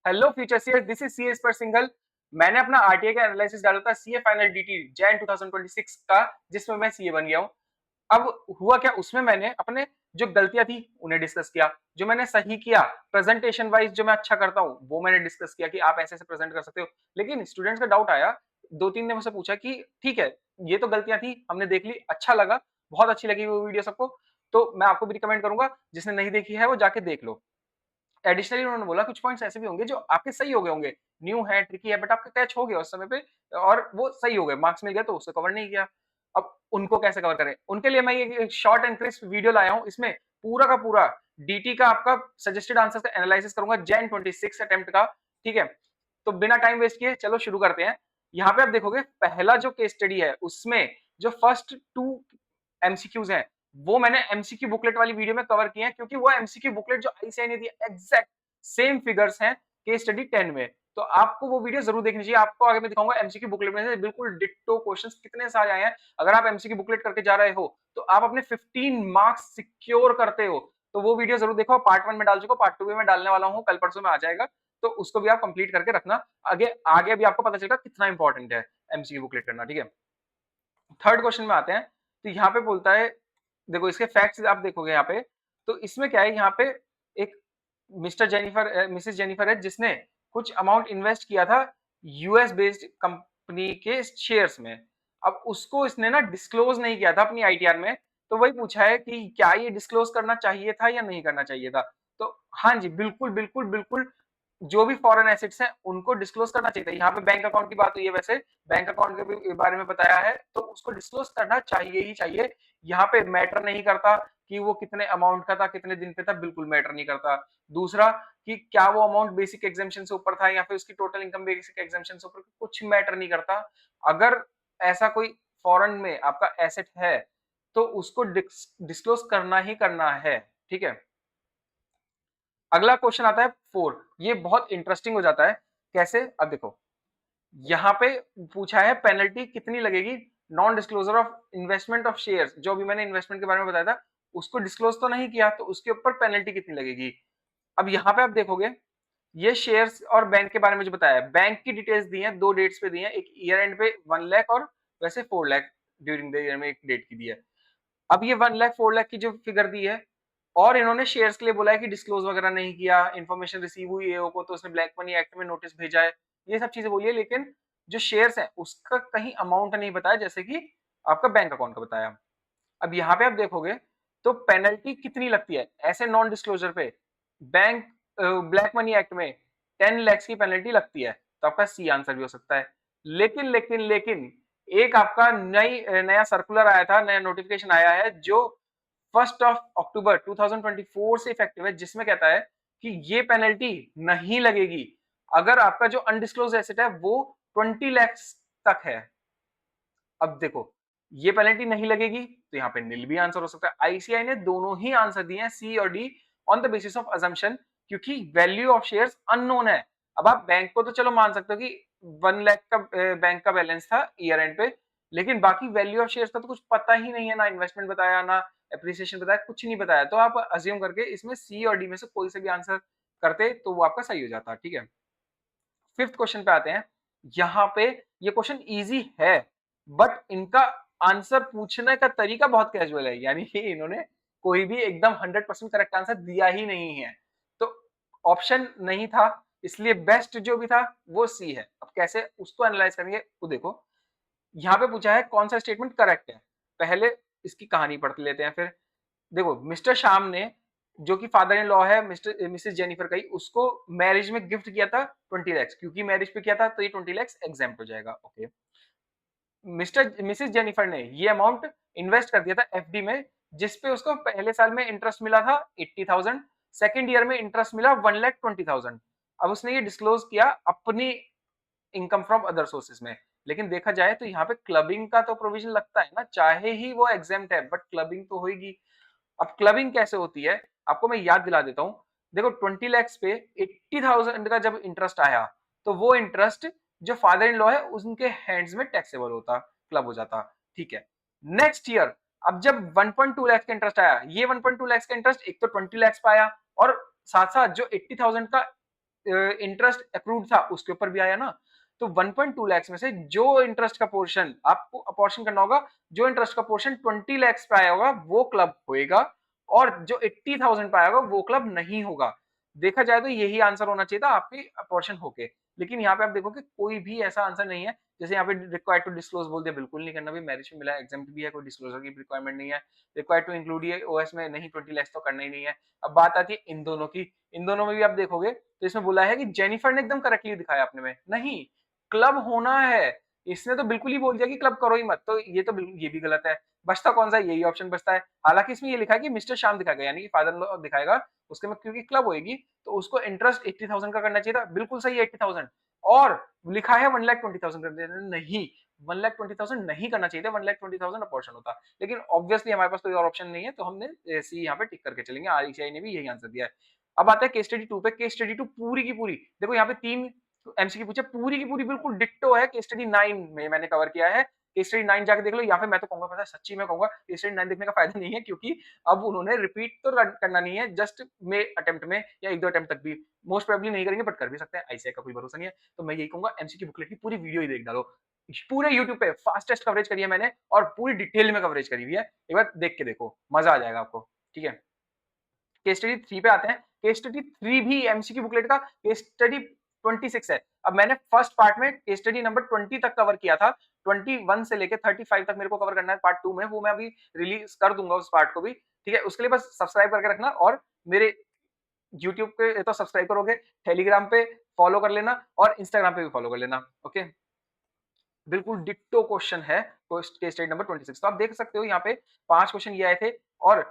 Hello future CS, this is CS पर single. मैंने अपना आरटीए का एनालिसिस डाला था सीए फाइनल डीटी जैन 2026 का, जिसमें मैं सीए बन गया हूँ। अब हुआ क्या, उसमें मैंने अपने जो गलतियां थी उन्हें डिस्कस किया, जो मैंने सही किया प्रेजेंटेशन वाइज जो मैं अच्छा करता हूँ वो मैंने डिस्कस किया कि आप ऐसे ऐसे प्रेजेंट कर सकते हो। लेकिन स्टूडेंट्स का डाउट आया, दो तीन ने मुझसे पूछा कि ठीक है ये तो गलतियां थी, हमने देख ली, अच्छा लगा, बहुत अच्छी लगी वो वीडियो सबको, तो मैं आपको भी रिकमेंड करूंगा जिसने नहीं देखी है वो जाके देख लो। एडिशनली उन्होंने बोला कुछ पॉइंट्स ऐसे भी होंगे जो आपके सही हो गए होंगे, न्यू है, ट्रिकी है, बट आपका कैच हो गया उस समय पे और वो सही हो गए, मार्क्स मिल गए, तो उसको कवर नहीं किया। अब उनको कैसे कवर करें, उनके लिए मैं ये शॉर्ट एंड क्रिस्प वीडियो लाया हूं। इसमें पूरा का पूरा डीटी का आपका सजेस्टेड आंसर का एनालिसिस करूंगा जैन 26 अटेम्प्ट का। ठीक है, तो बिना टाइम वेस्ट किए चलो शुरू करते हैं। यहाँ पे आप देखोगे पहला जो केस स्टडी है उसमें जो फर्स्ट टू एमसीक्यूज हैं वो मैंने एमसीक्यू बुकलेट वाली वीडियो में कवर किए हैं, क्योंकि वो एमसीक्यू बुकलेट जो आईसीआई ने दी एग्जैक्ट सेम फिगर्स हैं केस स्टडी 10 में। तो आपको वो वीडियो जरूर देखनी चाहिए। आपको आगे मैं दिखाऊंगा एमसीक्यू बुकलेट में से बिल्कुल डिट्टो क्वेश्चंस कितने सारे आए हैं। अगर आप एमसीक्यू बुकलेट करके जा रहे हो तो आप अपने 15 मार्क्स सिक्योर करते हो। तो वो वीडियो जरूर देखो, पार्ट 1 में डाल चुका, पार्ट 2 में मैं डालने वाला हूँ, कल परसों में आ जाएगा, तो उसको भी आप कंप्लीट करके रखना। आगे आगे भी आपको पता चलेगा कितना इंपॉर्टेंट है एमसीक्यू बुकलेट करना। ठीक है, थर्ड क्वेश्चन में आते हैं। तो यहाँ पे बोलता है, देखो इसके फैक्ट्स आप देखोगे यहाँ पे, तो इसमें क्या है, यहाँ पे एक मिस्टर जेनिफर मिसेस जेनिफर है जिसने कुछ अमाउंट इन्वेस्ट किया था यूएस बेस्ड कंपनी के शेयर्स में। अब उसको इसने ना डिस्क्लोज नहीं किया था अपनी आईटीआर में, तो वही पूछा है कि क्या ये डिस्क्लोज करना चाहिए था या नहीं करना चाहिए था। तो हाँ जी, बिल्कुल बिल्कुल बिल्कुल, जो भी फॉरेन एसेट्स हैं उनको डिस्क्लोज करना चाहिए था। यहाँ पे बैंक अकाउंट की बात हुई है, वैसे बैंक अकाउंट के भी बारे में बताया है, तो उसको डिस्क्लोज करना चाहिए ही चाहिए। यहाँ पे मैटर नहीं करता कि वो कितने अमाउंट का था, कितने दिन पे था, बिल्कुल मैटर नहीं करता। दूसरा कि क्या वो अमाउंट बेसिक एग्जामेशन से ऊपर था या फिर उसकी टोटल इनकम बेसिक एग्जामेशन से ऊपर, कुछ मैटर नहीं करता। अगर ऐसा कोई फॉरेन में आपका एसेट है तो उसको डिस्क्लोज करना ही करना है। ठीक है, अगला क्वेश्चन आता है 4। ये बहुत इंटरेस्टिंग हो जाता है। कैसे, अब देखो यहाँ पे पूछा है पेनल्टी कितनी लगेगी non disclosure of investment of shares. जो भी मैंने इन्वेस्टमेंट के बारे में बताया था उसको डिस्क्लोज तो नहीं किया, तो उसके ऊपर पेनल्टी कितनी लगेगी। अब यहाँ पे आप देखोगे ये शेयर्स और बैंक के बारे में जो बताया है, बैंक की डिटेल्स दी है, दो डेट्स पे दी है, एक ईयर एंड पे 1 लाख और वैसे 4 लाख ड्यूरिंग द ईयर में एक डेट की दी है। अब ये 1 लाख 4 लाख की जो फिगर दी है, और इन्होंने शेयर्स के लिए बोला है कि डिस्क्लोज वगैरह नहीं किया, इन्फॉर्मेशन रिसीव हुई एओ को तो उसने ब्लैक मनी एक्ट में नोटिस भेजा है, ये सब चीजें बोली है। लेकिन जो शेयर्स है उसका कहीं अमाउंट नहीं बताया, जैसे कि आपका बैंक अकाउंट का बताया। अब यहाँ पे आप देखोगे तो पेनल्टी कितनी लगती है ऐसे नॉन डिस्क्लोजर पे, बैंक ब्लैक मनी एक्ट में 10 लाख की पेनल्टी लगती है, तो आपका सी आंसर भी हो सकता है। लेकिन एक आपका नया सर्कुलर आया था, नया नोटिफिकेशन आया है जो 1 अक्टूबर 2024 से इफेक्टिव है, जिसमें कहता है कि ये पेनल्टी नहीं लगेगी अगर आपका जो अनडिस्क्लोज एसेट है वो 20 लाख तक है। अब देखो ये पेनल्टी नहीं लगेगी तो यहाँ पे नील भी आंसर हो सकता है। आईसीआई ने दोनों ही आंसर दिए हैं सी और D on the basis of assumption, क्योंकि वैल्यू ऑफ शेयर्स अननोन है। अब आप बैंक को तो चलो मान सकते हो कि 1 लाख का बैंक का बैलेंस था ईयर एंड पे, लेकिन बाकी वैल्यू ऑफ शेयर्स का तो कुछ पता ही नहीं है, ना इन्वेस्टमेंट बताया, ना एप्रिसिएशन बताया, कुछ नहीं बताया। तो आप अज्यूम करके इसमें सी और डी में से कोई से भी आंसर करते तो वो आपका सही हो जाता। ठीक है, फिफ्थ क्वेश्चन पे आते हैं। यहाँ पे ये क्वेश्चन इजी है, बट इनका आंसर पूछने का तरीका बहुत कैजुअल है, यानी कि इन्होंने कोई भी एकदम 100% करेक्ट आंसर दिया ही नहीं है। तो ऑप्शन नहीं था, इसलिए बेस्ट जो भी था वो सी है। अब कैसे उसको एनालाइज करेंगे वो देखो। यहाँ पे पूछा है कौन सा स्टेटमेंट करेक्ट है, पहले इसकी कहानी पढ़ लेते हैं। फिर देखो मिस्टर श्याम ने, जो कि फादर इन लॉ है मिस्टर मिसेस जेनिफर का ही, उसको मैरिज में गिफ्ट किया था 20 लाख, क्योंकि मैरिज पे किया था तो ये 20 लाख एग्जाम्प्ट हो जाएगा। ओके, मिस्टर मिसेस जेनिफर ने ये अमाउंट इन्वेस्ट कर दिया था एफडी में, जिसपे उसको पहले साल में इंटरेस्ट मिला था 80,000, सेकेंड ईयर में इंटरेस्ट मिला 1,20,000। अब उसने ये डिस्क्लोज किया अपनी इनकम फ्रॉम अदर सोर्सेज में। लेकिन देखा जाए तो यहाँ पे क्लबिंग का तो प्रोविजन लगता है ना, चाहे ही वो एग्जाम्प्ट है बट क्लबिंग तो होगी। अब क्लबिंग कैसे होती है आपको मैं याद दिला देता हूं। देखो 20 लैक्स पे 80,000 का जब इंटरेस्ट आया तो वो इंटरेस्ट जो फादर इन लॉ है उनके हैंड्स में टैक्सेबल होता, क्लब हो जाता। ठीक है, नेक्स्ट ईयर अब जब 1.2 लाख का इंटरेस्ट आया, ये 1.2 लाख का इंटरेस्ट एक तो 20 लाख पाया और साथ साथ जो 80,000 का इंटरेस्ट अप्रूव्ड था उसके ऊपर भी आया ना। तो 1.2 लाख में से जो इंटरेस्ट का पोर्शन आपको अपॉर्शन करना होगा, जो इंटरेस्ट का पोर्शन 20 लाख पे आया होगा वो क्लब होएगा, और जो 80,000 पे आया होगा वो क्लब नहीं होगा। देखा जाए तो यही आंसर होना चाहिए था आपके अपॉर्शन होके, लेकिन यहाँ पे आप देखो कि कोई भी ऐसा आंसर नहीं है। जैसे यहाँ पे रिक्वायर्ड टू डिस्क्लोज बोल दिया, बिल्कुल नहीं करना, भी मैरिज में मिला है, एग्जाम भी है, कोई डिस्क्लोजर की रिक्वायरमेंट नहीं है। रिक्वायर्ड टू इंक्लूड ये ओएस में नहीं, 20 लाख तो करना ही नहीं है। अब बात आती है इन दोनों की, इन दोनों में भी आप देखोगे तो इसमें बोला है कि जेनिफर ने एकदम करेक्टली दिखाया अपने में, नहीं क्लब होना है, इसने तो बिल्कुल ही बोल दिया कि क्लब करो ही मत, तो ये तो बिल्कुल ये भी गलत है। बचता कौन सा, यही ऑप्शन बचता है। हालांकि इसमें ये लिखा है कि मिस्टर श्याम दिखाएगा, यानी कि फादर लॉ दिखाएगा, उसके में क्योंकि क्लब होएगी तो उसको इंटरेस्ट 80,000 का करना चाहिए था, बिल्कुल सही है 80,000। और लिखा है 1,20,000 कर देना, नहीं 1,20,000 नहीं करना चाहिए था, 1,20,000 अपॉर्शन होता। लेकिन ऑब्वियसली हमारे पास कोई और ऑप्शन नहीं है, तो हमने सी यहाँ पे टिक करके चलेंगे, आरईसीआई ने भी यही आंसर दिया है। अब आता है केस स्टडी 2 पे। केस स्टडी 2 पूरी की पूरी, देखो यहाँ पे 3 एमसीक्यू पूछे, पूरी की पूरी बिल्कुल डिट्टो है केस स्टडी 9 में मैंने कवर किया है। केस स्टडी 9 जाके देख लो। यहाँ पे मैं तो कहूंगा, पता है सच्ची मैं कहूंगा केस स्टडी 9 देखने का फायदा नहीं है, क्योंकि अब उन्होंने रिपीट तो करना नहीं है, जस्ट में अटेम्प्ट में या एक दो अटेम्प्ट तक भी मोस्ट प्रोबेबली नहीं करेंगे, बट कर भी सकते हैं, आईसीआई का कोई भरोसा नहीं है। तो मैं यही कहूंगा एमसीक्यू बुकलेट की पूरी वीडियो ही देख डालो, पूरे यूट्यूब पे फास्टेस्ट कवरेज करी है मैंने, और पूरी डिटेल में कवरेज करी हुई है, एक बार देख के देखो, मजा आ जाएगा आपको। ठीक है, केस स्टडी 3 पे आते हैं। केस स्टडी 3 भी एमसीक्यू बुकलेट का केस स्टडी 26 है। अब मैंने फर्स्ट पार्ट में केस स्टडी नंबर 20 तक कवर किया था, 21 से लेके 35 तक मेरे को कवर करना है पार्ट 2 में, वो मैं अभी रिलीज कर दूंगा उस पार्ट को भी। ठीक है, उसके लिए बस सब्सक्राइब करके रखना, और मेरे यूट्यूब पे तो सब्सक्राइब करोगे, टेलीग्राम पे फॉलो कर लेना, और इंस्टाग्राम पे भी फॉलो कर लेना। ओके, बिल्कुल डिट्टो क्वेश्चन है केस स्टडी नंबर 26। तो आप देख सकते हो यहाँ पे 5 क्वेश्चन ये आए थे, और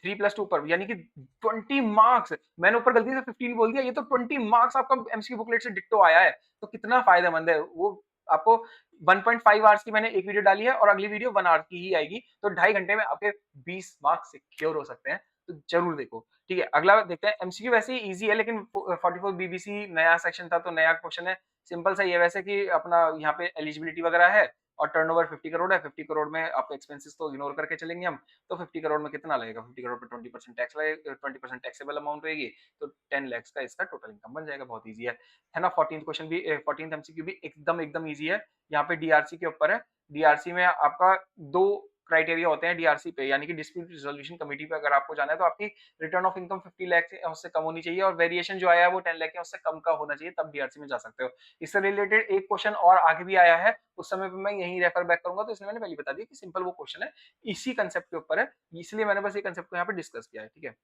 3+2 पर यानी कि 20 मार्क्स, मैंने ऊपर गलती से 15 बोल दिया, ये तो 20 मार्क्स आपका एमसीक्यू बुकलेट से डिट्टो आया है, तो कितना फायदेमंद है वो। आपको 1.5 आवर्स की मैंने एक वीडियो डाली है, और अगली वीडियो 1 आवर की ही आएगी, तो 2.5 घंटे में आपके 20 मार्क्स सिक्योर हो सकते हैं, तो जरूर देखो। ठीक है, अगला देखते हैं। एमसीक्यू वैसे ही इजी है, लेकिन 44 बीबीसी नया सेक्शन था, तो नया क्वेश्चन है, सिंपल सा ही है वैसे, कि अपना यहाँ पे एलिजिबिलिटी वगैरह है, और टर्नओवर 50 करोड़ है। 50 करोड़ में आपको एक्सपेंसेस तो इग्नोर करके चलेंगे हम, तो 50 करोड़ में कितना लगेगा, 50 करोड़ पे 20% टैक्स लगेगा, 20% टैक्सेबल अमाउंट रहेगी, तो 10 लाख का इसका टोटल इनकम बन जाएगा। बहुत ईजी है ना। 14th क्वेश्चन भी, 14th एमसीक्यू भी एकदम एकदम ईजी है। यहाँ पे डीआरसी के ऊपर है। डीआरसी में आपका 2 क्राइटेरिया होते हैं डीआरसी पे, यानी कि डिस्प्यूट रिजोल्यूशन कमेटी पे अगर आपको जाना है, तो आपकी रिटर्न ऑफ इनकम 50 लाख से उससे कम होनी चाहिए, और वेरिएशन जो आया है वो 10 लाख है उससे कम का होना चाहिए, तब डीआरसी में जा सकते हो। इससे रिलेटेड एक क्वेश्चन और आगे भी आया है, उस समय पे मैं यही रेफर बैक करूंगा, तो इसलिए मैंने पहले बता दिया कि सिंपल वो क्वेश्चन है, इसी कंसेप्ट के ऊपर है, इसलिए मैंने बस ये कंसेप्ट को यहाँ पे डिस्कस किया है। ठीक है,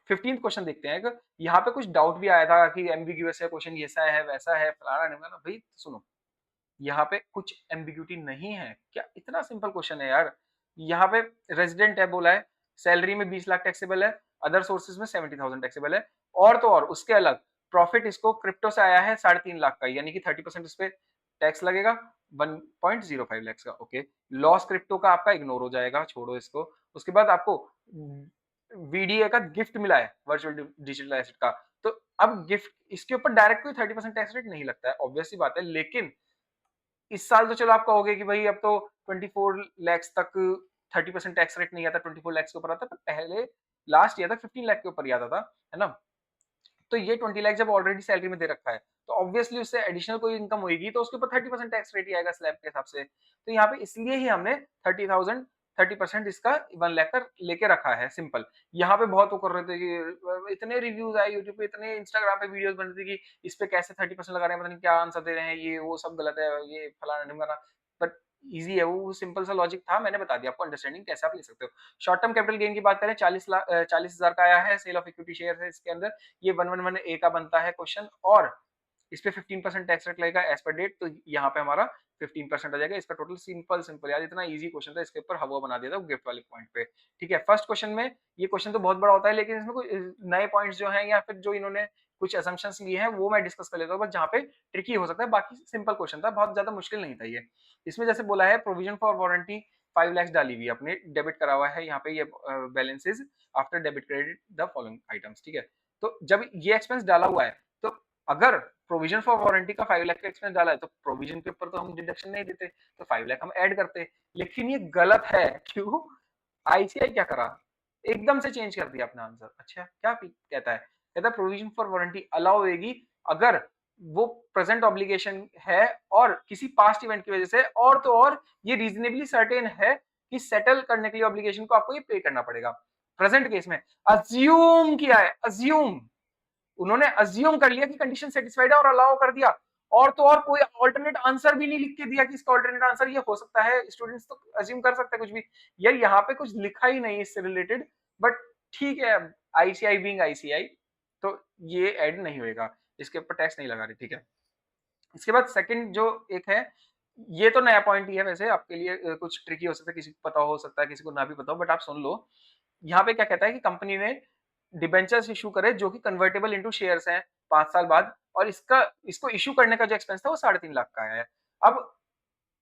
15th क्वेश्चन देखते हैं। यहाँ पे कुछ डाउट भी आया था कि एम्बिग्यूअस है क्वेश्चन, ऐसा है वैसा है फलाना ढिमकाना। भाई सुनो, यहाँ पे कुछ एम्बिग्यूटी नहीं है क्या, इतना सिंपल क्वेश्चन है यार। यहाँ पे रेजिडेंट है बोला है, सैलरी में 20 लाख टैक्सेबल है, अदर सोर्सेज में 70,000 टैक्सेबल है, और तो और उसके अलग प्रॉफिट इसको क्रिप्टो से आया है 3.5 लाख का, यानी कि 30% इस पे टैक्स लगेगा 1.05 लाख का। ओके, लॉस क्रिप्टो का आपका इग्नोर हो जाएगा, छोड़ो इसको। उसके बाद आपको वीडीए का गिफ्ट मिला है, वर्चुअल डिजिटल एसेट का, तो अब गिफ्ट इसके ऊपर डायरेक्ट कोई 30% टैक्स रेट नहीं लगता है, ऑब्वियस सी बात है। लेकिन इस साल तो चलो आप कहोगे कि भाई अब तो 24 लाख तक 30% टैक्स रेट नहीं आता, 24 लाख के ऊपर आता, पर पहले लास्ट ईयर तक 15 लाख के ऊपर ही आता था, है ना। तो ये 20 लाख जब ऑलरेडी सैलरी में दे रखा है, तो ऑब्वियसली उससे एडिशनल कोई इनकम होगी, तो उसके ऊपर 30% टैक्स रेट ही आएगा स्लैब के हिसाब से। तो यहाँ पे इसलिए ही हमने 30% इसका 1 लाख का लेके रखा है, सिंपल। यहाँ पे बहुत वो कर रहे थे कि इतने रिव्यूज आए यूट्यूब पे, इतने इंस्टाग्राम पे वीडियोस बन रही थी कि इस पे कैसे 30% लगा रहे हैं, पता नहीं क्या आंसर दे रहे हैं, ये वो सब गलत है, ये फलाना ढिमकाना। बट इजी है, वो सिंपल सा लॉजिक था, मैंने बता दिया आपको, अंडरस्टैंडिंग कैसे आप ले सकते हो। शॉर्ट टर्म कैपिटल गेन की बात करें, 40,000 का आया है, सेल ऑफ इक्विटी शेयर है इसके अंदर, ये 111 ए का बनता है क्वेश्चन, और इस पे 15% टैक्स रेट लगेगा एज पर डेट, तो यहाँ पे हमारा 15% आ जाएगा। इसका टोटल सिंपल यार, इतना इजी क्वेश्चन था, इसके ऊपर हवा बना दिया था गिफ्ट वाले पॉइंट पे। ठीक है, फर्स्ट क्वेश्चन में ये क्वेश्चन तो बहुत बड़ा होता है, लेकिन इसमें कुछ नए पॉइंट्स जो हैं, या फिर जो इन्होंने कुछ असम्पशंस लिए हैं, वो मैं डिस्कस कर लेता हूँ, बस जहाँ पे ट्रिकी हो सकता है, बाकी सिंपल क्वेश्चन था, बहुत ज्यादा मुश्किल नहीं था ये। इसमें जैसे बोला है प्रोविजन फॉर वारंटी 5 लाख डाली हुई अपने डेबिट करा हुआ है, यहाँ पे ये balances after debit credit the following items. ठीक है, तो जब ये एक्सपेंस डाला हुआ है, तो अगर प्रोविजन फॉर वारंटी का 5 लाख का एक्सपेंस डाला है, तो प्रोविजन के ऊपर तो हम डिडक्शन नहीं देते, तो 5 लाख हम ऐड करते। लेकिन ये गलत है, क्यों? आईसीआई क्या करा, एकदम से चेंज कर दिया अपना आंसर। अच्छा क्या कहता है, कहता है प्रोविजन फॉर वारंटी अलाउ होगी अगर वो प्रेजेंट ऑब्लिगेशन है और किसी पास्ट इवेंट की वजह से, और तो और ये रीजनेबली सर्टेन है कि सेटल करने के लिए ऑब्लिगेशन को आपको ये पे करना पड़ेगा। प्रेजेंट केस में अज्यूम किया है, अज्यूम उन्होंने अज्यूम कर लिया कि कंडीशन सेटिस्फाइड है और अलाउ कर दिया, और तो और कोई अल्टरनेट आंसर भी नहीं लिख के दिया कि इसका अल्टरनेट आंसर ये हो सकता है। स्टूडेंट्स तो अज्यूम कर सकते हैं कुछ भी, यार यहाँ पे कुछ लिखा ही नहीं इससे रिलेटेड, बट ठीक है, आईसीआई बीइंग आईसीआई तो ये ऐड नहीं होएगा, इसके ऊपर टैक्स नहीं लगा रहे, ठीक है। इसके बाद सेकंड जो एक है, ये तो नया पॉइंट ही है वैसे आपके लिए, कुछ ट्रिकी हो सकता है, किसी को पता हो सकता है, किसी को ना भी पता हो, बट आप सुन लो। यहाँ पे क्या कहता है कि कंपनी ने डिबेंचर्स इशू करे जो कि कन्वर्टेबल इनटू शेयर्स हैं 5 साल बाद, और इसको इशू करने का जो एक्सपेंस था वो 3.5 लाख का है। अब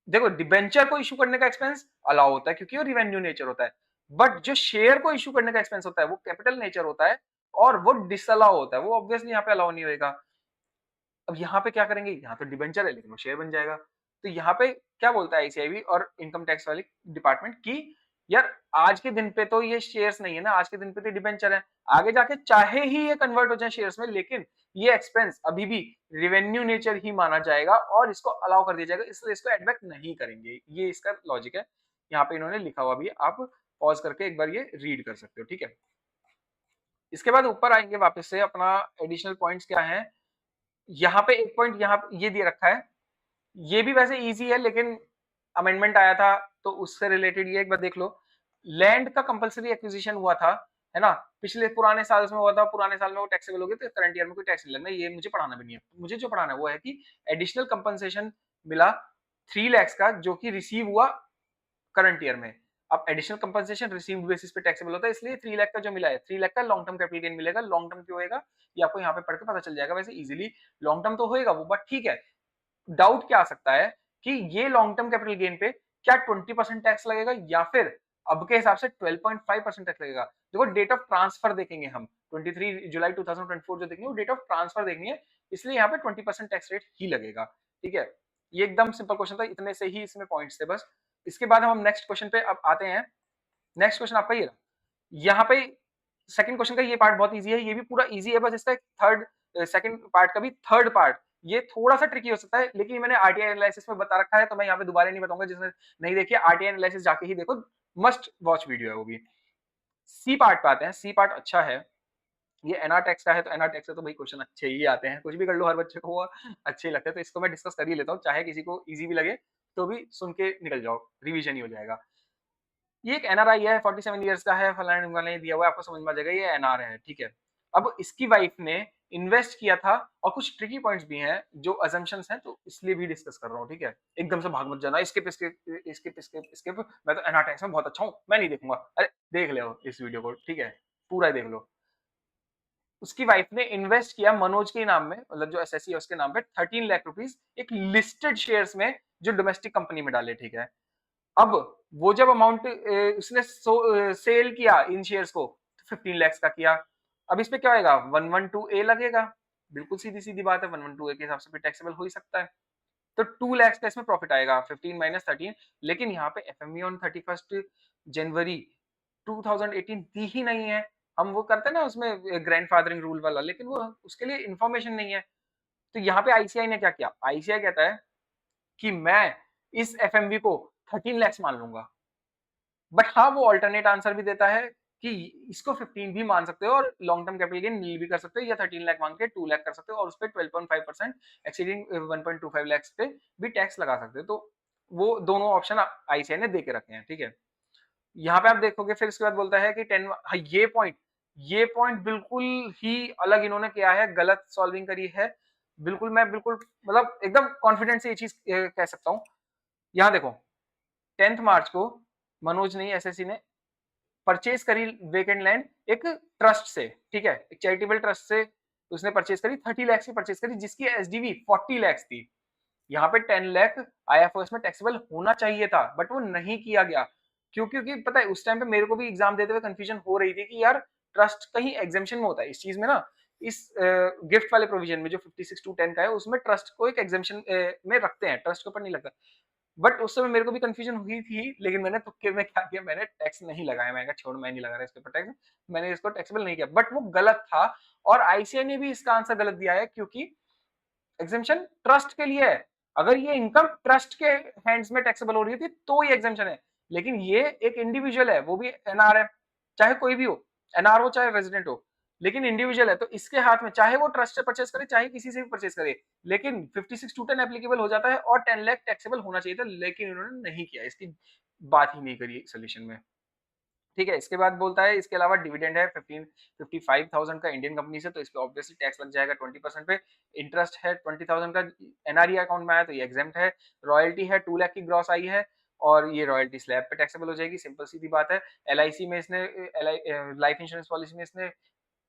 देखो, डिबेंचर को इशू करने का एक्सपेंस अलाउ होता है क्योंकि वो रिवेन्यू नेचर होता है, बट जो शेयर को इशू करने का एक्सपेंस होता है वो कैपिटल नेचर होता है और वो डिसअलाउ होता है, वो ऑब्वियसली यहाँ पे अलाउ नहीं होगा। अब यहाँ पे क्या करेंगे, यहाँ तो डिबेंचर है लेकिन वो शेयर बन जाएगा। तो यहाँ पे क्या बोलता है आईसीआईबी और इनकम टैक्स वाली डिपार्टमेंट की, यार आज के दिन पे तो ये शेयर्स नहीं है ना, आज के दिन पे तो डिबेंचर है, आगे जाके चाहे ही ये कन्वर्ट हो जाए शेयर्स में, लेकिन ये एक्सपेंस अभी भी रिवेन्यू नेचर ही माना जाएगा और इसको अलाउ कर दिया जाएगा, इसलिए इसको एडबैक नहीं करेंगे। ये इसका लॉजिक है, यहाँ पे इन्होंने लिखा हुआ भी, आप पॉज करके एक बार ये रीड कर सकते हो, ठीक है। इसके बाद ऊपर आएंगे वापस से, अपना एडिशनल पॉइंट्स क्या है। यहाँ पे एक पॉइंट यहाँ ये दे रखा है, ये भी वैसे इजी है लेकिन अमेंडमेंट आया था तो उससे रिलेटेड ये एक बार देख लो। लैंड का कंपलसरी एक्विजिशन हुआ था, है ना, पिछले पुराने साल में हुआ था, पुराने साल में वो टैक्सेबल हो गया, तो करंट ईयर में कोई टैक्स नहीं लगना, ये मुझे पढ़ाना भी नहीं है। मुझे जो पढ़ाना है वो है कि एडिशनल कंपनसेशन मिला 3 लाख का जो कि रिसीव हुआ करंट ईयर में। अब एडिशनल कंपनसेशन रिसीव्ड बेसिस पे टैक्सेबल होता है, इसलिए 3 लाख का जो मिला है, 3 लाख का लॉन्ग टर्म कैपिटल गेन मिलेगा। लॉन्ग टर्म क्यों होएगा ये आपको यहाँ पे पढ़ के पता चल जाएगा, वैसे इजीली लॉन्ग टर्म तो होएगा वो, बट ठीक है। डाउट क्या आ सकता है कि ये लॉन्ग टर्म कैपिटल गेन पे क्या 20% टैक्स लगेगा या फिर अब के हिसाब से 12.5% टैक्स लगेगा। देखो डेट ऑफ ट्रांसफर देखेंगे हम, 23 जुलाई 2024 जो देखेंगे वो डेट ऑफ ट्रांसफर देखेंगे, इसलिए यहाँ पे 20% टैक्स रेट ही लगेगा, ठीक है। ये एकदम सिंपल क्वेश्चन था, इतने से ही इसमें पॉइंट्स थे बस। इसके बाद हम नेक्स्ट क्वेश्चन पे अब आते हैं। नेक्स्ट क्वेश्चन आपका ये, यहाँ पे सेकंड क्वेश्चन का ये पार्ट बहुत इजी है, ये भी पूरा इजी है, बस इसका थर्ड सेकंड पार्ट का भी थर्ड पार्ट ये थोड़ा सा ट्रिकी हो सकता है, लेकिन मैंने आरटीआई एनालिसिस में बता रखा है तो मैं यहाँ पे दोबारा नहीं बताऊंगा, जिसने नहीं देखी आरटीआई एनालिसिस जाके ही देखो, मस्ट वॉच वीडियो है वो भी। सी पार्ट पे आते हैं, सी पार्ट अच्छा है, ये एनआर टैक्स का है, तो एनआर टैक्स से तो भाई क्वेश्चन अच्छे ही आते हैं, कुछ भी कर लो हर बच्चे को वो अच्छे ही लगते हैं, तो इसको मैं डिस्कस कर ही लेता हूँ, चाहे किसी को इजी भी लगे तो भी सुन के निकल जाओ, रिवीजन ही हो जाएगा। ये एक एनआरआई है, 47 इयर्स का है, फलाना ने दिया हुआ है, आपको समझ में आ जाएगा ये एनआर है, ठीक है। अब इसकी वाइफ ने इन्वेस्ट किया था, और कुछ ट्रिकी पॉइंट्स भी हैं जो अजम्पशंस हैं, तो इसलिए भी डिस्कस कर रहा हूँ, ठीक है। एकदम से भाग मत जाना, skip skip skip skip skip, मैं तो एनआर टैक्स में बहुत अच्छा हूँ, मैं नहीं देखूंगा, अरे देख ले इस वीडियो को, ठीक है, पूरा देख लो। उसकी वाइफ ने इन्वेस्ट किया मनोज के नाम में, मतलब जो एसएससी है उसके नाम पे 13 लाख रुपीस एक लिस्टेड शेयर्स में जो डोमेस्टिक कंपनी में डाले, ठीक है। अब वो जब अमाउंट उसने सेल किया इन शेयर्स को तो 15 लाख का किया। अब इस पे क्या होगा, 112 ए लगेगा, बिल्कुल सीधी सीधी बात है, 112 ए के हिसाब से भी टैक्सेबल हो ही सकता है, तो 2 लाख का इसमें प्रॉफिट आएगा, 15 माइनस 13। लेकिन यहाँ पे एफएमई ऑन 31 जनवरी 2018 दी ही नहीं है, हम वो करते हैं ना उसमें ग्रैंडफादरिंग रूल वाला, लेकिन वो उसके लिए इंफॉर्मेशन नहीं है। तो यहाँ पे आईसीआई ने क्या किया, आईसीआई कहता है कि मैं इस एफएमवी को 13 लाख मान लूंगा, बट हाँ वो अल्टरनेट आंसर भी देता है कि इसको 15 भी मान सकते हो और लॉन्ग टर्म कैपिटल गेन नील भी कर सकते हो, या 13 लाख मान के 2 लाख कर सकते हो और उस पर 12.5% एक्सीडिंग 1.25 लाख पे भी टैक्स लगा सकते हो। तो वो दोनों ऑप्शन आईसीआई ने दे के रखे हैं, ठीक है। यहाँ पे आप देखोगे फिर इसके बाद बोलता है कि 10, हाँ, ये पॉइंट बिल्कुल ही अलग इन्होंने किया है, गलत सॉल्विंग करी है, बिल्कुल मैं बिल्कुल मतलब एकदम कॉन्फिडेंस से ये चीज कह सकता हूँ। यहाँ देखो 10 मार्च को मनोज ने एसएससी ने परचेज करी वेकेंट लैंड एक ट्रस्ट से, ठीक है, एक चैरिटेबल ट्रस्ट से उसने परचेज करी, 30 लाख की परचेज करी, जिसकी एसडीवी 40 लाख थी। यहाँ पे 10 लाख आईएफओएस में टैक्सेबल होना चाहिए था, बट वो नहीं किया गया, क्यों, क्योंकि पता है उस टाइम पे मेरे को भी एग्जाम देते हुए कंफ्यूजन हो रही थी कि यार ट्रस्ट कहीं एग्जेम्पशन में होता है इस चीज में ना, इस गिफ्ट वाले प्रोविजन में जो 56(2)(10) का है उसमें ट्रस्ट को एक एग्जेम्पशन में रखते हैं, ट्रस्ट के ऊपर नहीं लगता। बट उस समय मेरे को भी कंफ्यूजन हुई थी, लेकिन मैंने तुक्के में क्या किया, मैंने टैक्स नहीं लगाया। मैंने कहा छोड़, मैं नहीं लगा रहा इसके ऊपर टैक्स, मैंने इसको टैक्सेबल नहीं किया। बट वो गलत था और आईसीआई ने भी इसका आंसर गलत दिया है, क्योंकि एग्जेम्पशन ट्रस्ट के लिए है। अगर ये इनकम ट्रस्ट के हैंड्स में टैक्सेबल हो रही थी तो ये एग्जेम्पशन है, लेकिन ये एक इंडिविजुअल है, वो भी एनआर है, चाहे कोई भी हो, एनआर हो चाहे रेजिडेंट हो, लेकिन इंडिविजुअल है, तो इसके हाथ में चाहे वो ट्रस्ट से परचेस करे चाहे किसी से भी परचेस करे, लेकिन 56(2)(10) एप्लीकेबल हो जाता है और 10 लाख टैक्सेबल होना चाहिए था, लेकिन इन्होंने नहीं किया, इसकी बात ही नहीं करी सोल्यूशन में। ठीक है, इसके बाद बोलता है इसके अलावा डिविडेंड है 55,000 का इंडियन कंपनी से, तो इस पे ऑब्वियसली टैक्स लग जाएगा 20% पे। इंटरेस्ट है 20,000 का, एनआरई अकाउंट में आया तो ये एग्जेम्प्ट है। रॉयल्टी है 2 लाख की ग्रॉस आई है और ये रॉयल्टी स्लैब पे टैक्सेबल हो जाएगी, सिंपल सीधी बात है। एलआईसी में इसने लाइफ इंश्योरेंस पॉलिसी में इसने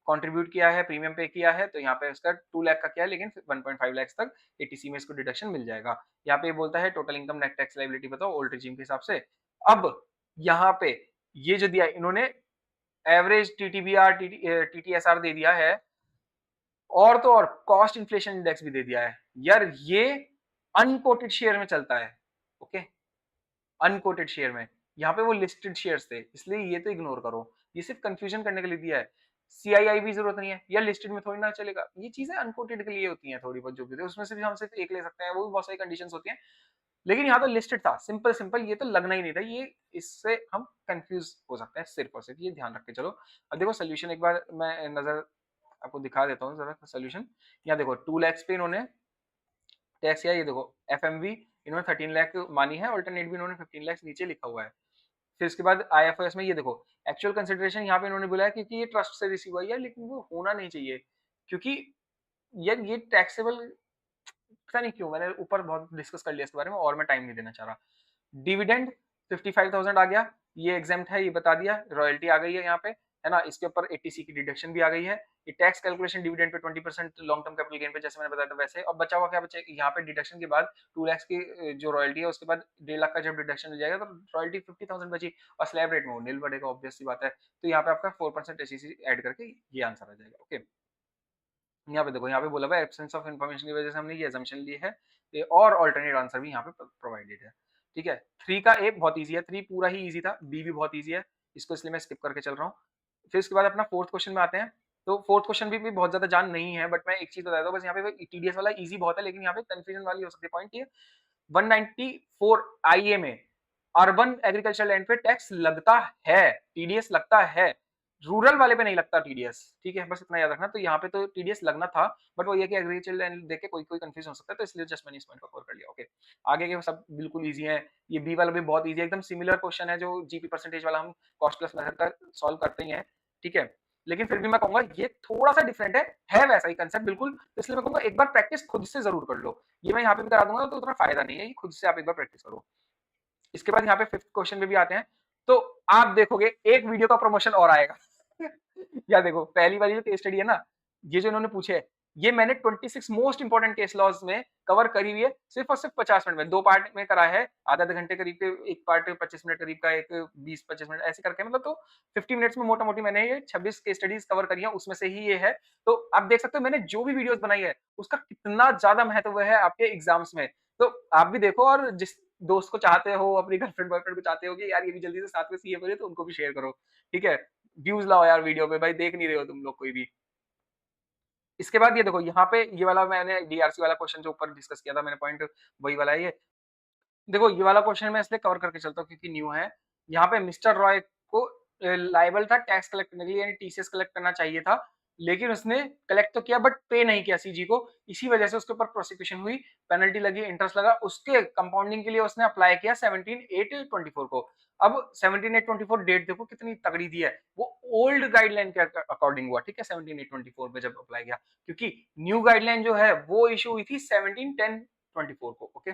कंट्रीब्यूट किया है, प्रीमियम पे किया है, तो यहाँ पे उसका 2 लाख का क्या है, लेकिन 1.5 लाख तक एटीसी में इसको डिडक्शन मिल जाएगा। यहाँ पे बोलता है total income net tax liability बताओ ओल्ड रिजीम के हिसाब से। अब यहाँ पे ये जो दिया इन्होंने एवरेज टीटीबीआर टीटीएसआर दे दिया है, और तो और कॉस्ट इन्फ्लेशन इंडेक्स भी दे दिया है। यार ये अनकोटेड शेयर में चलता है, ओके, अनकोटेड शेयर में, यहाँ पे वो लिस्टेड शेयर्स थे, इसलिए ये तो इग्नोर करो, ये सिर्फ कंफ्यूजन करने के लिए दिया है। सीआईआई भी जरूरत नहीं है, या लिस्टेड में थोड़ी ना चलेगा, ये चीजें अनकोटेड के लिए होती हैं थोड़ी बहुत, जो भी उसमें से भी हम सिर्फ एक ले सकते हैं, वो भी बहुत सारी कंडीशंस होती हैं, लेकिन यहाँ तो लिस्टेड था, सिंपल सिंपल, ये तो लगना ही नहीं था, ये इससे हम कंफ्यूज हो सकते हैं सिर्फ और सिर्फ, ये ध्यान रख के चलो। अब देखो सोल्यूशन एक बार मैं नजर आपको दिखा देता हूँ जरा सोल्यूशन। यहाँ देखो 2 लाख पे इन्होंने टैक्स किया, ये देखो एफएमवी इन्होंने 13 लाख मानी है, अल्टरनेट भी इन्होंने 15 लाख नीचे लिखा हुआ है। फिर उसके बाद आईएफएस में ये देखो एक्चुअल कंसिडरेशन यहाँ पे इन्होंने बोला है क्योंकि ये ट्रस्ट से रिसीव हुआ है, लेकिन वो होना नहीं चाहिए, क्योंकि यार ये टैक्सेबल, पता नहीं क्यों, मैंने ऊपर बहुत डिस्कस कर लिया इसके बारे में और मैं टाइम नहीं देना चाह रहा। डिविडेंड 55,000 आ गया, ये एग्जाम्प्ट है, ये बता दिया, रॉयल्टी आ गई है यहाँ पे, है ना, इसके ऊपर एटीसी की डिडक्शन भी आ गई है। ये tax calculation dividend pay 20% long term capital gain पे जैसे मैंने बताया था वैसे, और बचा हुआ क्या बचा यहाँ पे डिडक्शन के बाद 2 लाख की जो रॉयल्टी है उसके बाद 1.5 लाख का जब डिडक्शन हो जाएगा तो रॉयल्टी 50,000 बची, और स्लैब रेट में वो नील बढ़ेगा, ऑब्वियस सी बात है। तो यहाँ पे आपका 4% एसईसी ऐड करके ये आंसर आ जाएगा, ओके। यहाँ पे देखो, यहाँ पे बोला हुआ एब्सेंस ऑफ इन्फॉर्मेशन की वजह से हमने ये असम्पशन ली है, ये और अल्टरनेट आंसर भी यहाँ पे प्रोवाइडेड है। ठीक है, 3 का ए बहुत इजी है, 3 पूरा ही इजी था, बी भी बहुत इजी है, इसको इसलिए मैं स्किप करके चल रहा हूँ। फिर उसके बाद अपना फोर्थ क्वेश्चन में आते हैं, तो फोर्थ क्वेश्चन भी बहुत ज्यादा जान नहीं है, बट मैं एक चीज बता देता हूँ बस, यहाँ पे टीडीएस वाला इजी बहुत है, लेकिन यहाँ पे कंफ्यूजन वाली हो सकती है पॉइंट ये 194 आईए में अर्बन एग्रीकल्चर लैंड पे टैक्स लगता है, टीडीएस लगता है, रूरल वाले पे नहीं लगता टीडीएस, ठीक है, बस इतना याद रखना। तो यहाँ पे तो टीडीएस लगना था, बट वो ये कि एग्रीकल्चर लैंड देख के कोई कोई कंफ्यूज हो सकता है, तो इसलिए जस्ट मैंने इस पॉइंट को कवर कर लिया, ओके। आगे के सब बिल्कुल इजी है, ये बी वाला भी बहुत इजी है, एकदम सिमिलर क्वेश्चन है जो जीपी परसेंटेज वाला हम कॉस्ट प्लस मेथड का सॉल्व करते ही हैं, ठीक है, लेकिन फिर भी मैं कहूंगा ये थोड़ा सा डिफरेंट है वैसा ही कंसेप्ट बिल्कुल, तो इसलिए मैं कहूंगा एक बार प्रैक्टिस खुद से जरूर कर लो, ये मैं यहाँ पे भी करा दूंगा तो उतना फायदा नहीं है, ये खुद से आप एक बार प्रैक्टिस करो। इसके बाद यहाँ पे फिफ्थ क्वेश्चन में भी आते हैं, तो आप देखोगे एक वीडियो का प्रमोशन और आएगा। या देखो पहली वाली जो केस स्टडी है ना, ये जो इन्होंने पूछे है, ये मैंने 26 मोस्ट इंपोर्टेंट केस लॉज में कवर करी हुई है, सिर्फ और सिर्फ 50 मिनट में, 2 पार्ट में करा है, आधा आधे घंटे करीब के, एक पार्ट 25 मिनट करीब का, एक 20-25 मिनट ऐसे करके, मतलब तो 50 मिनट्स में मोटा मोटी मैंने ये 26 केस स्टडीज कवर करी है, उसमें से ही ये है। तो आप देख सकते हो मैंने जो भी वीडियोस बनाई है उसका कितना ज्यादा महत्व है आपके एग्जाम्स में, तो आप भी देखो, और जिस दोस्त को चाहते हो, अपनी गर्लफ्रेंड बॉयफ्रेंड को चाहते हो कि यार ये भी जल्दी से साथ में सीए करे, तो उनको भी शेयर करो, ठीक है, व्यूज लाओ यार वीडियो पे, भाई देख नहीं रहे हो तुम लोग कोई भी। इसके बाद ये देखो, यहाँ पे ये वाला मैंने डीआरसी वाला क्वेश्चन जो ऊपर डिस्कस किया था मैंने, पॉइंट वही वाला है ये। देखो ये वाला क्वेश्चन मैं इसलिए कवर करके चलता हूँ क्योंकि न्यू है। यहाँ पे मिस्टर रॉय को लाइबल था टैक्स कलेक्ट करने के लिए, यानी टीसीएस कलेक्ट करना चाहिए था, लेकिन उसने कलेक्ट तो किया बट पे नहीं किया सीजी को, इसी वजह से उसके ऊपर प्रोसिक्यूशन हुई, पेनल्टी लगी, इंटरेस्ट लगा, उसके कंपाउंडिंग के लिए उसने अप्लाई किया 17/8/24 को। अब 17/8/24 डेट देखो कितनी तगड़ी दी है, वो ओल्ड गाइडलाइन के अकॉर्डिंग हुआ, ठीक है, 17/8/24 में जब अप्लाई किया, क्योंकि न्यू गाइडलाइन जो है वो इशू हुई थी 17/10/24 को, ओके।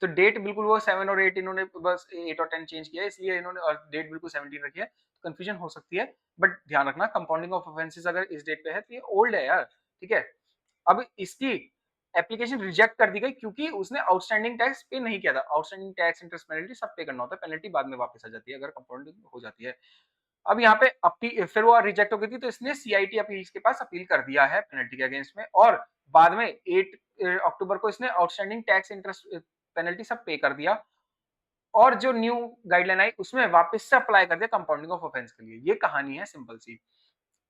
तो डेट बिल्कुल वो 7 और 8, इन्होंने बस 8 और 10 चेंज किया है, इसलिए इन्होंने डेट बिल्कुल 17 रखी है, तो कंफ्यूजन हो सकती है, बट ध्यान रखना कंपाउंडिंग ऑफ ऑफेंसेस अगर इस डेट पे है तो ये ओल्ड है यार, ठीक है। अब इसकी एप्लीकेशन रिजेक्ट कर दी गई क्योंकि उसने आउटस्टैंडिंग टैक्स पे नहीं किया था, आउटस्टैंडिंग टैक्स इंटरेस्ट पेनल्टी सब पे करना होता है, पेनल्टी बाद में वापस आ जाती है अगर कंपाउंडिंग हो जाती है। अब यहाँ पे फिर वो रिजेक्ट हो गई थी, तो इसने सीआईटी अपील्स के पास अपील कर दिया है पेनल्टी के अगेंस्ट में, और बाद में 8 अक्टूबर को इसने आउटस्टैंडिंग टैक्स इंटरेस्ट पेनल्टी सब पे कर दिया, और जो न्यू गाइडलाइन आई उसमें वापस से अप्लाई कर दिया कंपाउंडिंग ऑफ ऑफेंस के लिए। ये कहानी है सिंपल सी।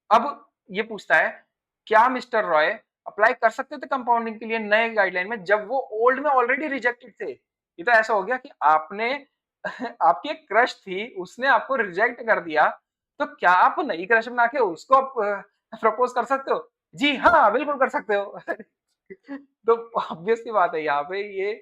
अब ये पूछता है क्या मिस्टर रॉय अप्लाई कर सकते थे कंपाउंडिंग के लिए नए गाइडलाइन में जब वो ओल्ड में ऑलरेडी रिजेक्टेड थे। ये तो ऐसा हो गया कि आपने आपकी एक क्रश थी उसने आपको रिजेक्ट कर दिया, तो क्या आप नई क्रश बना के उसको प्रपोज कर सकते हो? जी हाँ, बिल्कुल कर सकते हो। तो ऑब्वियस सी बात है यहाँ पे ये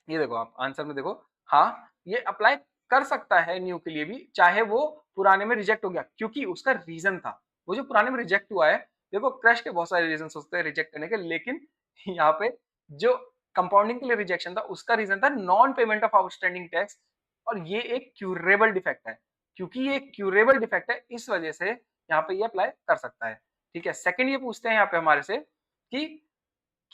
देखो आप आंसर में देखो, हाँ ये अप्लाई कर सकता है न्यू के लिए भी, चाहे वो पुराने में रिजेक्ट हो गया, क्योंकि उसका रीजन था। वो जो पुराने में रिजेक्ट हुआ है, देखो क्रश के बहुत सारे रीजन होते हैं रिजेक्ट करने के, लेकिन यहाँ पे जो कंपाउंडिंग के लिए रिजेक्शन था उसका रीजन था non payment of outstanding tax, और ये एक क्यूरेबल डिफेक्ट है। क्योंकि ये क्यूरेबल डिफेक्ट है इस वजह से यहाँ पे ये अप्लाई कर सकता है। ठीक है, सेकंड ये पूछते हैं यहाँ पे हमारे से कि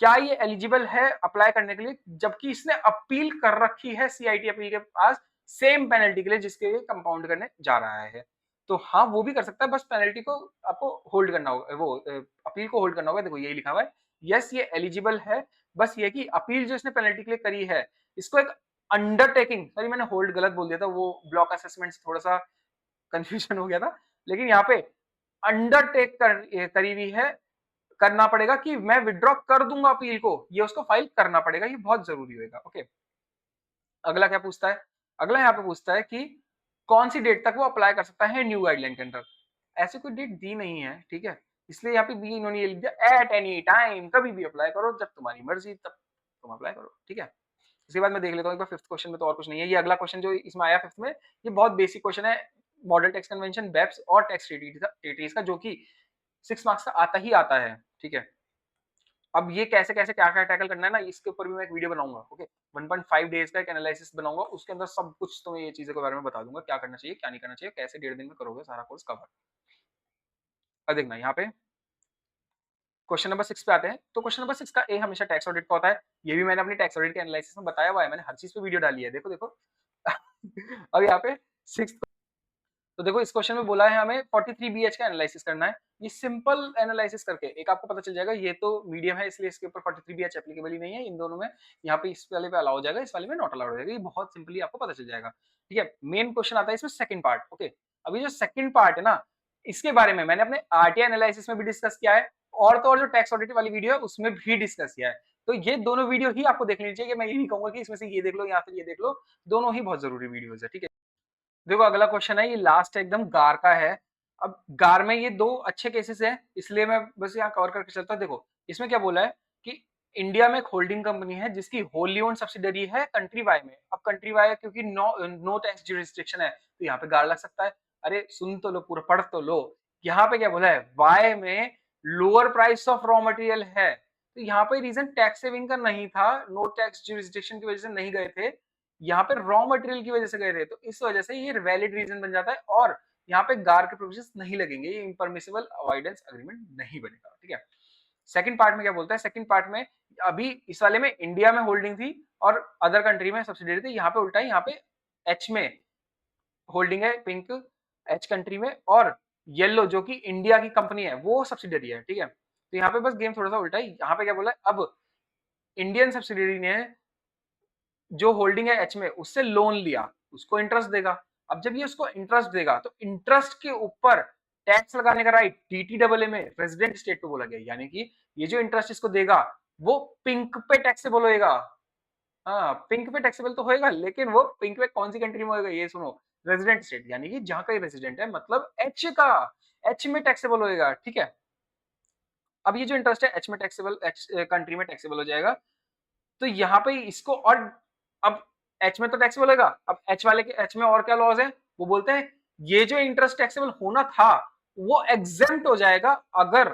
क्या ये एलिजिबल है अप्लाई करने के लिए जबकि इसने अपील कर रखी है सीआईटी अपील के पास सेम पेनल्टी के लिए जिसके लिए कंपाउंड करने जा रहा है। तो हाँ वो भी कर सकता है, बस पेनल्टी को आपको होल्ड करना होगा, वो अपील को होल्ड करना होगा। देखो यही लिखा हुआ है, यस ये एलिजिबल है, बस ये कि अपील जो इसने पेनल्टी के लिए करी है इसको एक अंडरटेकिंग, सॉरी मैंने होल्ड गलत बोल दिया था, वो ब्लॉक असेसमेंट से थोड़ा सा कंफ्यूजन हो गया था, लेकिन यहाँ पे अंडरटेक करी हुई है, करना पड़ेगा कि मैं विड्रॉ कर दूंगा अपील को, ये उसको फाइल करना पड़ेगा, ये बहुत जरूरी होगा। ओके, अगला क्या पूछता है, अगला यहाँ पे पूछता है कि कौन सी डेट तक वो अप्लाई कर सकता है न्यू गाइडलाइन के अंदर। ऐसी कोई डेट दी नहीं है, ठीक है, इसलिए यहाँ पे भी इन्होंने ये लिख दिया एट एनी टाइम, कभी भी अप्लाई करो, जब तुम्हारी मर्जी तब तुम अप्लाई करो। ठीक है, इसके बाद मैं देख लेता हूँ एक बार फिफ्थ क्वेश्चन में, तो और कुछ नहीं है। ये अगला क्वेश्चन जो इसमें आया फिफ्थ में, ये बहुत बेसिक क्वेश्चन है, मॉडल टैक्स कन्वेंशन, बेप्स और टैक्स ट्रीटीज का, जो कि 6 मार्क्स का आता ही आता है। ठीक है, अब ये कैसे कैसे क्या क्या टैकल करना है ना, इसके ऊपर भी मैं एक वीडियो बनाऊंगा। ओके, 1.5 डेज का एक एनालिसिस बनाऊंगा, उसके अंदर सब कुछ तुम्हें ये चीजों के बारे में बता दूंगा, क्या करना चाहिए क्या नहीं करना चाहिए, कैसे 1.5 दिन में करोगे सारा कोर्स कवर। अब देखना यहाँ पे क्वेश्चन नंबर 6 पे आते हैं। तो क्वेश्चन नंबर 6 का ए हमेशा टैक्स ऑडिट का होता है, ये भी मैंने अपनी टैक्स ऑडिट के एनालिसिस में बताया हुआ है, मैंने हर चीज पे वीडियो डाली है, देखो देखो। अब यहाँ पे 6, तो देखो इस क्वेश्चन में बोला है हमें 43 बीएच का एनालिसिस करना है। ये सिंपल एनालिसिस करके एक आपको पता चल जाएगा, ये तो मीडियम है इसलिए इसके ऊपर 43 बीएच एप्लीकेबल ही नहीं है, इन दोनों में यहाँ पे इस वाले पे अलाउ हो जाएगा, इस वाले में नॉट अलाउड हो जाएगा, ये बहुत सिंपली आपको पता चल जाएगा। ठीक है, मेन क्वेश्चन आता है इसमें सेकंड पार्ट। ओके, अभी जो सेकंड पार्ट है ना, इसके बारे में मैंने अपने आरटीआई एनालिसिस में भी डिस्कस किया है, और तो और जो टैक्स ऑडिट वाली वीडियो है उसमें भी डिस्कस किया है। तो ये दोनों वीडियो ही आपको देख लेनी चाहिए, मैं ये नहीं कहूंगा कि इसमें से ये देख लो या फिर ये देख लो, दोनों ही बहुत जरूरी वीडियोज है। ठीक है, देखो अगला क्वेश्चन है, ये लास्ट एकदम गार का है। अब गार में ये दो अच्छे केसेस हैं, इसलिए मैं बस यहाँ कवर करके चलता हूँ। देखो इसमें क्या बोला है कि इंडिया में एक होल्डिंग कंपनी है जिसकी होली ओन सब्सिडरी है कंट्री वाई में। अब कंट्री वाई क्योंकि नो टैक्स ज्यूरिसडिक्शन है, तो यहाँ पे गार लग सकता है। अरे सुन तो लो, पूरा पढ़ तो लो, यहाँ पे क्या बोला है, वाई में lower price of raw material है, तो यहाँ पे रीजन टैक्स सेविंग का नहीं था, नो टैक्स ज्यूरिसडिक्शन की वजह से नहीं गए थे, यहाँ पे रॉ मटेरियल की वजह से गए थे, तो इस वजह से ये वैलिड रीजन बन जाता है, और यहाँ पे गार के प्रोविजंस नहीं लगेंगे, ये इम्परमिसिबल अवॉइडेंस एग्रीमेंट नहीं बनेगा। ठीक है, सेकंड पार्ट में क्या बोलता है, सेकंड पार्ट में अभी इस वाले में इंडिया में होल्डिंग थी और अदर कंट्री में सब्सिडरी थी, यहाँ पे उल्टा है, यहाँ पे एच में होल्डिंग है, पिंक एच कंट्री में, और येलो जो कि इंडिया की कंपनी है वो सब्सिडरी है। ठीक है, तो यहाँ पे बस गेम थोड़ा सा उल्टा है, यहाँ पे क्या बोला है, अब इंडियन सब्सिडरी ने जो होल्डिंग है एच में उससे लोन लिया, उसको इंटरेस्ट देगा। अब जब ये उसको इंटरेस्ट देगा तो इंटरेस्ट के ऊपर टैक्स लगाने का राइट टीटीडब्ल्यूए में रेजिडेंट स्टेट को बोला गया, यानी कि ये जो इंटरेस्ट इसको देगा वो पिंक पे टैक्सेबल होएगा। हाँ, पिंक पे टैक्सेबल तो होएगा, लेकिन वो पिंक पे कौन सी कंट्री में होएगा ये सुनो, रेजिडेंट स्टेट, यानी कि जहां का रेजिडेंट है, मतलब एच का, एच में टैक्सेबल होएगा। ठीक है, अब ये जो इंटरेस्ट है एच में टैक्सेबल, एच कंट्री में टैक्सेबल हो जाएगा, तो यहाँ पे इसको, और अब एच में तो टैक्सेबल होगा, अब एच वाले के एच में और क्या लॉज है, वो बोलते हैं ये जो इंटरेस्ट टैक्सेबल होना था वो एग्जेम्प्ट हो जाएगा अगर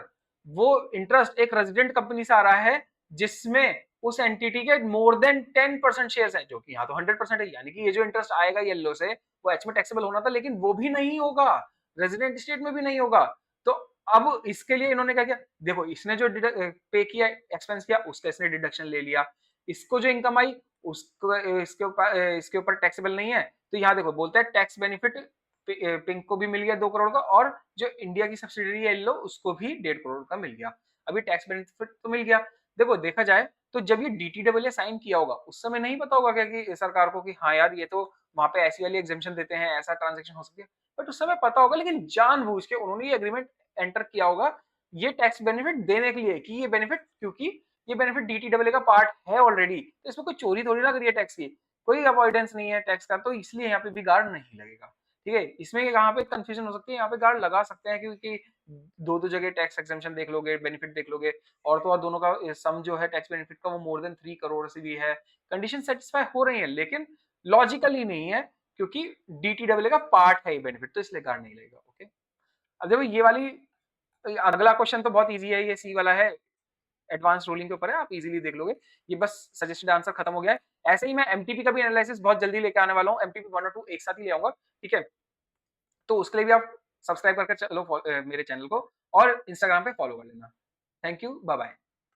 वो इंटरेस्ट एक रेजिडेंट कंपनी से आ रहा है जिसमें उस एंटिटी के मोर देन 10% शेयर्स हैं, जो कि यहाँ तो 100% है, यानी कि ये जो इंटरेस्ट आएगा येलो से वो एच में टैक्सेबल होना था, लेकिन वो भी नहीं होगा, रेजिडेंट स्टेट में भी नहीं होगा। तो अब इसके लिए इन्होंने क्या किया, देखो इसने जो पे किया एक्सपेंस किया उसका इसने डिडक्शन ले लिया, इसको जो इनकम आई उसको इसके ऊपर टैक्सेबल नहीं है, तो यहाँ देखो बोलता है टैक्स बेनिफिट पिंक को भी मिल गया 2 करोड़ का, और जो इंडिया की सब्सिडरी है येलो उसको भी 1.5 करोड़ का मिल गया। अभी टैक्स बेनिफिट तो मिल गया। देखो देखा जाए तो जब ये डीटीडब्ल्यूए साइन किया होगा, उस समय नहीं पता होगा क्या कि सरकार को कि हाँ यार, ये तो वहाँ पे ऐसी वाली एग्जेम्पशन देते हैं, ऐसा ट्रांज़ैक्शन हो सकती है। बट उस समय पता होगा, लेकिन जानबूझ के उन्होंने ये एग्रीमेंट एंटर किया होगा, ये टैक्स बेनिफिट देने के लिए कि ये बेनिफिट, क्योंकि ये बेनिफिट डीटीडब्ल्यूए का पार्ट है ऑलरेडी, तो इसमें कोई चोरी थोड़ी ना करी है टैक्स की, कोई अवॉइडेंस नहीं है टैक्स का, तो इसलिए यहाँ पे भी गार्ड नहीं लगेगा। ठीक है? इसमें यहाँ पे कंफ्यूजन हो सकती है, यहाँ पे गार्ड लगा सकते हैं क्योंकि दो-दो जगह टैक्स एक्सेम्पशन देख लोगे, बेनिफिट देख लोगे, और तो और दोनों का सम जो है टैक्स बेनिफिट का वो मोर देन 3 करोड़ से भी है। कंडीशन सेटिस्फाई हो रही है, लेकिन लॉजिकली नहीं है, क्योंकि डीटीडब्ल्यूए का पार्ट है ये बेनिफिट, तो इसलिए गार्ड नहीं लगेगा। ओके? अब देखो ये वाली, अगला क्वेश्चन तो बहुत ईज़ी है, ये सी वाला है, एडवांस रूलिंग के ऊपर है, आप इजीली देख लोगे। ये बस सजेस्टेड आंसर खत्म हो गया है। ऐसे ही मैं एमटीपी का भी एनालिसिस बहुत जल्दी लेके आने वाला हूँ, एमटीपी 1 और 2 एक साथ ही ले आऊंगा। ठीक है? तो उसके लिए भी आप सब्सक्राइब करके चलो मेरे चैनल को, और इंस्टाग्राम पे फॉलो कर लेना। Thank you, bye bye.